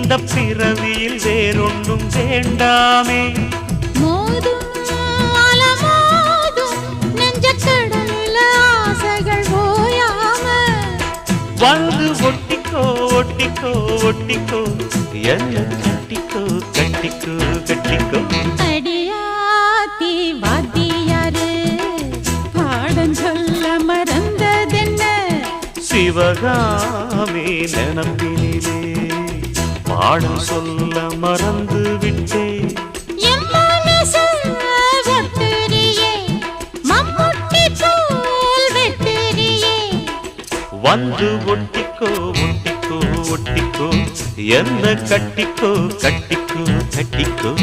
இந்த பிறவியில் வேறொன்றும் வேண்டாமே. மோதும் அலமோதும் நெஞ்சக்கடலில் ஆசைகள் ஓயாம வந்து ஒட்டிக்கோ ஒட்டிக்கோ ஒட்டிக்கோ என்ன கட்டிக்கோ கட்டிக்கோ கட்டிக்கோ. அடியாத்தி வாத்தியாரு பாடம் சொல்ல மறந்ததென்ன சிவகாமி நினப்பினிலே பாடம் சொல்ல மறந்து விட்டே. என் மனசு ஒட்டுறியே மம்முட்டி போல் வெட்டுறியே வந்து ஒட்டிக்கோ ஒட்டிக்கோ ஒட்டிக்கோ என்ன கட்டிக்கோ கட்டிக்கோ கட்டிக்கோ.